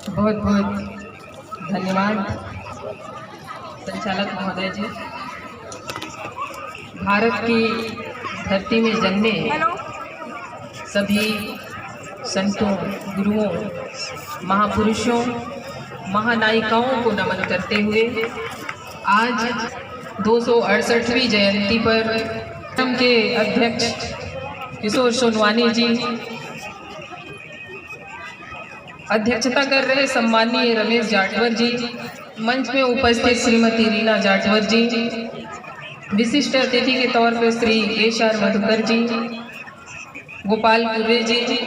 बहुत बहुत धन्यवाद संचालक महोदय जी। भारत की धरती में जन्मे सभी संतों, गुरुओं, महापुरुषों, महानायिकाओं को नमन करते हुए आज 268वीं जयंती पर हम के अध्यक्ष किशोर सोनवानी जी, अध्यक्षता कर रहे सम्माननीय रमेश जाटवर जी, मंच में उपस्थित श्रीमती रीना जाटवर जी, विशिष्ट अतिथि के तौर पर श्री एश.आर. मधुकर जी, गोपाल कुर्रे जी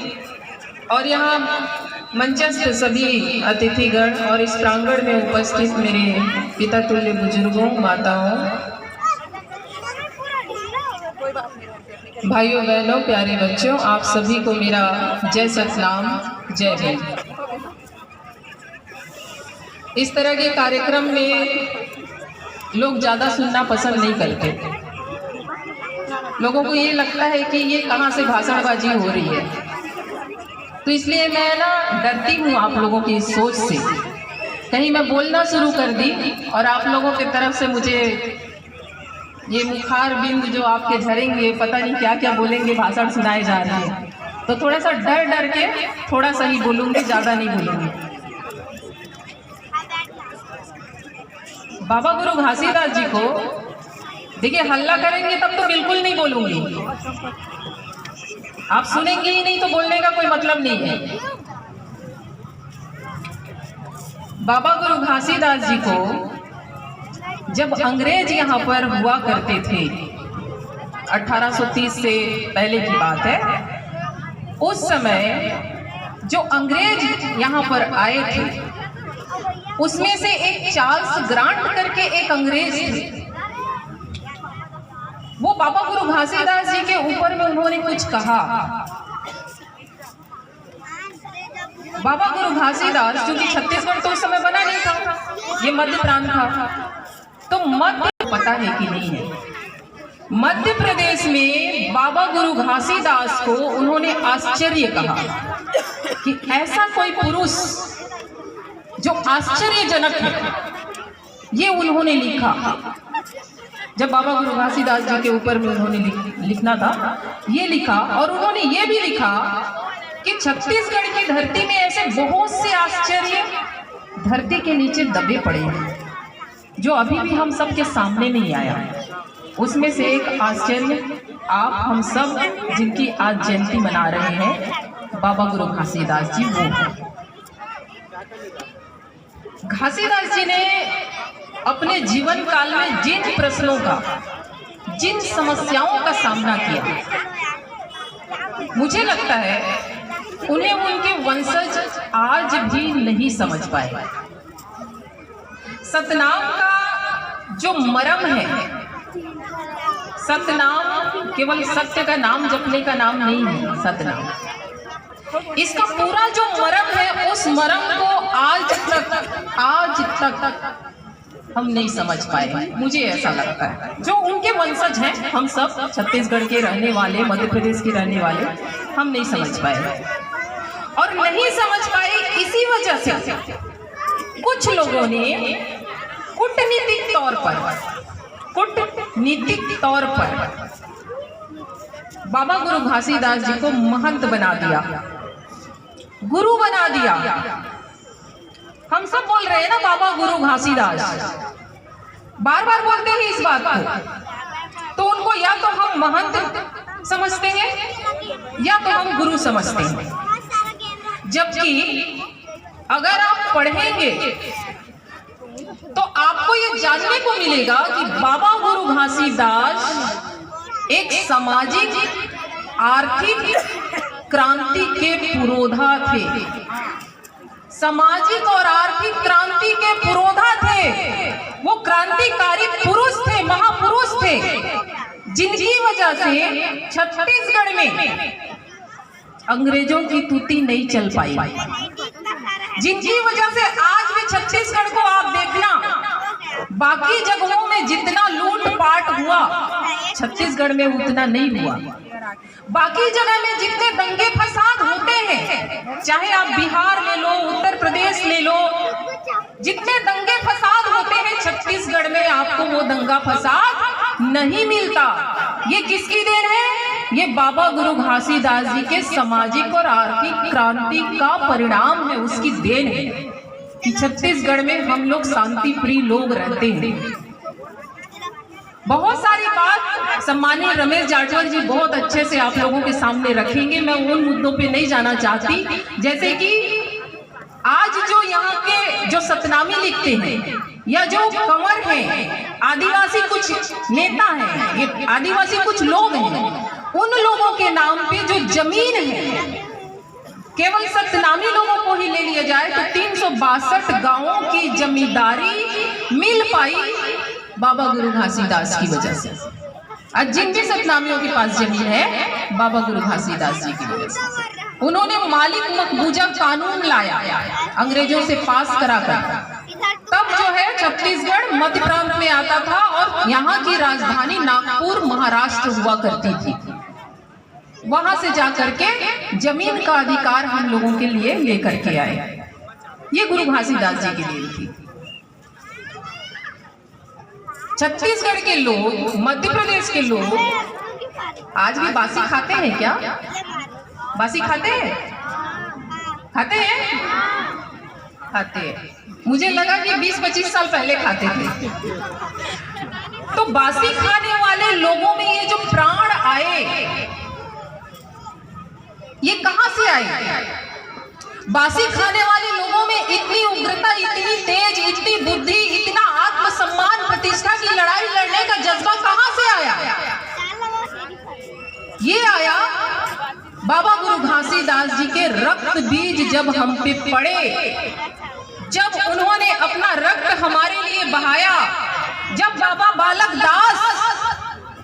और यहाँ मंचस्थ सभी अतिथिगण और इस प्रांगण में उपस्थित मेरे पिता तुल्य बुजुर्गों, माताओं, भाइयों बहनों, प्यारे बच्चों, आप सभी को मेरा जय सतनाम, जय भीम। इस तरह के कार्यक्रम में लोग ज़्यादा सुनना पसंद नहीं करते। लोगों को ये लगता है कि ये कहाँ से भाषणबाजी हो रही है, तो इसलिए मैं डरती हूँ आप लोगों की इस सोच से। कहीं मैं बोलना शुरू कर दी और आप लोगों की तरफ से मुझे ये मुखार बिंद जो आपके झरेंगे, पता नहीं क्या क्या बोलेंगे, भाषण सुनाए जा रहे हैं, तो थोड़ा सा डर डर के थोड़ा सा ही बोलूँगी, ज़्यादा नहीं बोलूँगी। बाबा गुरु घासीदास जी को देखिए, हल्ला करेंगे तब तो बिल्कुल नहीं बोलूँगी, आप सुनेंगे ही नहीं तो बोलने का कोई मतलब नहीं है। बाबा गुरु घासीदास जी को जब अंग्रेज यहाँ पर हुआ करते थे, 1830 से पहले की बात है, उस समय जो अंग्रेज यहाँ पर आए थे उसमें से एक चार्ल्स ग्रांट करके एक अंग्रेज थे। वो बाबा गुरु घासीदास जी के ऊपर में उन्होंने कुछ कहा। बाबा गुरु घासीदास, क्योंकि छत्तीसगढ़ तो उस समय बना नहीं था, ये मध्य प्रांत था, तो मध्य पता है कि नहीं है, मध्य प्रदेश में बाबा गुरु घासीदास को उन्होंने आश्चर्य कहा कि ऐसा कोई पुरुष जो आश्चर्यजनक है, ये उन्होंने लिखा। जब बाबा गुरु घासीदास जी के ऊपर में उन्होंने लिखना था, ये लिखा, और उन्होंने ये भी लिखा कि छत्तीसगढ़ की धरती में ऐसे बहुत से आश्चर्य धरती के नीचे दबे पड़े हैं जो अभी भी हम सब के सामने नहीं आया। उसमें से एक आश्चर्य आप हम सब जिनकी आज जयंती मना रहे हैं, बाबा गुरु घासीदास जी, वो हैं। घासीदास जी ने अपने जीवन काल में जिन प्रश्नों का, जिन समस्याओं का सामना किया, मुझे लगता है उन्हें उनके वंशज आज भी नहीं समझ पाए। सतनाम का जो मर्म है, सतनाम केवल सत्य का नाम जपने का नाम नहीं है, सतनाम, इसका पूरा जो मर्म है, उस मर्म को आज तक हम नहीं समझ पाए। मुझे ऐसा लगता है जो उनके वंशज हैं, हम सब छत्तीसगढ़ के रहने वाले, मध्य प्रदेश के रहने वाले, हम नहीं समझ पाए। और नहीं समझ पाए इसी वजह से कुछ लोगों ने कूटनीतिक तौर पर बाबा गुरु घासीदास जी को महंत बना दिया, गुरु बना दिया। हम सब बोल रहे हैं ना बाबा गुरु घासीदास, बार बार बोलते हैं इस बात को, तो उनको या तो हम महंत समझते हैं या तो हम गुरु समझते हैं। जबकि अगर आप पढ़ेंगे तो आपको ये जानने को मिलेगा कि बाबा गुरु घासीदास एक सामाजिक आर्थिक क्रांति के पुरोधा थे, सामाजिक और आर्थिक क्रांति के पुरोधा थे। वो क्रांतिकारी पुरुष थे, महापुरुष थे, जिनकी वजह से छत्तीसगढ़ में अंग्रेजों की तूती नहीं चल पाई, जिनकी वजह से आज भी छत्तीसगढ़ को आप देखना, बाकी जगहों में जितना लूट पाट हुआ छत्तीसगढ़ में उतना नहीं हुआ। बाकी जगह में जितने दंगे फसाद होते हैं, चाहे आप बिहार ले लो, उत्तर प्रदेश ले लो, जितने दंगे फसाद होते हैं, छत्तीसगढ़ में आपको वो दंगा फसाद नहीं मिलता। ये किसकी देन है? ये बाबा गुरु घासीदास जी के सामाजिक और आर्थिक क्रांति का परिणाम है, उसकी देन है कि छत्तीसगढ़ में हम लोग शांति प्रिय लोग रहते हैं। बहुत सारी बात सम्मानीय रमेश जाटवल जी बहुत अच्छे से आप लोगों के सामने रखेंगे, मैं उन मुद्दों पे नहीं जाना चाहती। जैसे कि आज जो यहाँ के जो सतनामी लिखते हैं या जो कंवर हैं, आदिवासी कुछ नेता हैं, ये आदिवासी कुछ लोग हैं, उन लोगों के नाम पे जो जमीन है, केवल सतनामी लोगों को ही ले लिया जाए तो 362 गांवों की जमींदारी मिल पाई बाबा गुरु घासीदास की वजह से। आज जिन भी सतनामियों के पास जमीन है, बाबा गुरु घासीदास जी की वजह से। उन्होंने मालिक मकबूजा कानून लाया अंग्रेजों से पास कराकर, तब जो है छत्तीसगढ़ मध्य प्रांत में आता था और यहाँ की राजधानी नागपुर महाराष्ट्र हुआ करती थी। वहां से जाकर के जमीन का अधिकार हम लोगों के लिए लेकर के आए। ये गुरु घासीदास जी की देन थी। छत्तीसगढ़ के लोग, मध्य प्रदेश के लोग आज भी बासी खाते हैं क्या? बासी खाते हैं? खाते हैं? खाते हैं। मुझे लगा कि 20-25 साल पहले खाते थे। तो बासी खाने वाले लोगों में ये जो प्राण आए, ये कहां से आए? बासी खाने वाले लोगों में इतनी उग्रता, इतनी तेज, इतनी बुद्धि, इतना आत्मसम्मान, प्रतिष्ठा की लड़ाई लड़ने का जज्बा कहां से आया? ये आया बाबा गुरु घासीदास जी के रक्त बीज जब हम पे पड़े, जब उन्होंने अपना रक्त हमारे लिए बहाया, जब बाबा बालक दास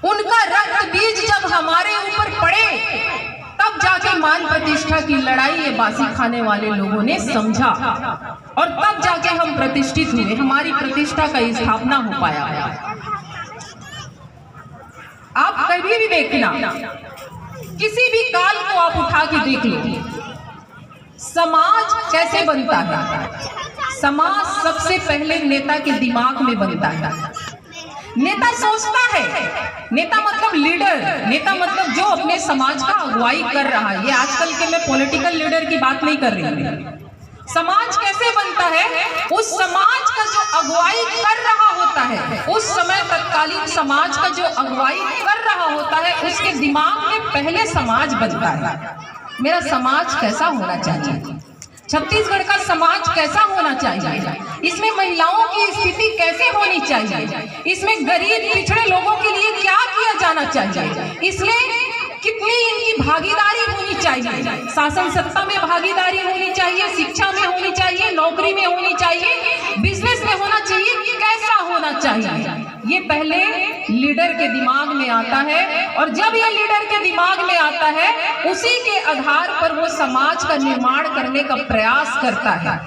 उनका रक्त बीज जब हमारे ऊपर पड़े, तब जाके मान प्रतिष्ठा की लड़ाई ये बासी खाने वाले लोगों ने समझा और तब जाके हम प्रतिष्ठित हुए, हमारी प्रतिष्ठा का स्थापना हो पाया। आप कभी भी देखना, किसी भी काल को आप उठा के देख लो, समाज कैसे बनता है? समाज सबसे पहले नेता के दिमाग में बनता है। नेता सोचता है, नेता मतलब लीडर, नेता मतलब जो अपने समाज का अगुवाई कर रहा है। ये आजकल के मैं पॉलिटिकल लीडर की बात नहीं कर रही हूँ। समाज कैसे बनता है? उस समाज का जो अगुवाई कर रहा होता है, उस समय तत्कालीन समाज का जो अगुवाई कर रहा होता है, उसके दिमाग में पहले समाज बनता है। मेरा समाज कैसा होना चाहिए? छत्तीसगढ़ का समाज कैसा होना चाहिए? इसमें महिलाओं की स्थिति कैसे होनी चाहिए? इसमें गरीब पिछड़े लोगों के लिए क्या किया जाना चाहिए? इसमें कितनी इनकी भागीदारी होनी चाहिए? शासन सत्ता में भागीदारी होनी चाहिए, शिक्षा में होनी चाहिए, नौकरी में होनी चाहिए, बिजनेस में होना चाहिए, कैसा होना चाहिए? ये पहले लीडर के दिमाग में आता है और जब ये लीडर के दिमाग में आता है, उसी के आधार पर वो समाज का निर्माण करने का प्रयास करता है।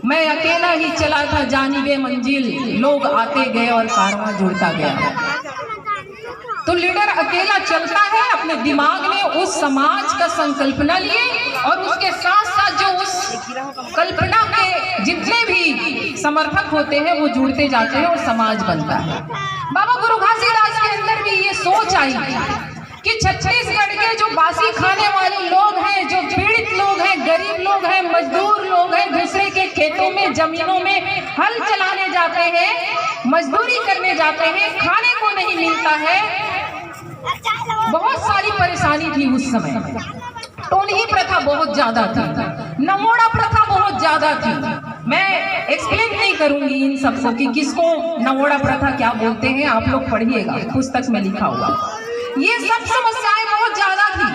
मैं अकेला ही चला था जानिबे मंजिल, लोग आते गए और कारवां जुड़ता गया। तो लीडर अकेला चलता है, अपने दिमाग में उस समाज का संकल्पना लिए और उसके साथ साथ जो उस कल्पना के जितने भी समर्थक होते हैं वो जुड़ते जाते हैं और समाज बनता है। बाबा गुरु घासीदास के अंदर भी ये सोच आई कि छत्तीसगढ़ के जो बासी खाने वाले लोग हैं, जो पीड़ित लोग हैं, गरीब लोग हैं, मजदूर लोग हैं, दूसरे के खेतों में, जमीनों में हल चलाने जाते हैं, मजदूरी करने जाते हैं, खाने को नहीं मिलता है। बहुत सारी परेशानी थी उस समय। टोनही प्रथा बहुत ज्यादा थी, नमोड़ा प्रथा बहुत ज्यादा थी। मैं एक्सप्लेन नहीं करूंगी इन सबको कि किसको नमोड़ा प्रथा क्या बोलते हैं, आप लोग पढ़िएगा, पुस्तक में लिखा हुआ। ये सब समस्याएं बहुत ज्यादा थी।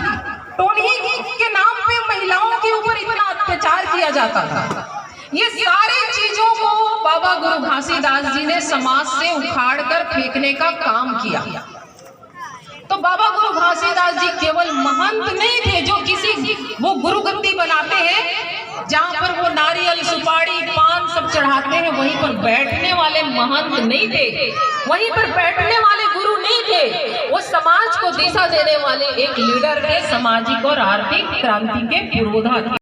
टोनही के नाम पे महिलाओं के ऊपर इतना अत्याचार किया जाता था। ये सारी चीजों को बाबा गुरु घासीदास जी ने समाज से उखाड़ कर फेंकने का काम किया। तो बाबा गुरु घासीदास जी केवल महंत नहीं थे जो किसी वो गुरु गद्दी बनाते हैं जहाँ पर वो नारियल सुपारी पान सब चढ़ाते हैं, वहीं पर बैठने वाले महंत नहीं थे, वहीं पर बैठने वाले गुरु नहीं थे, वो समाज को दिशा देने वाले एक लीडर थे, सामाजिक और आर्थिक क्रांति के पुरोधा थे।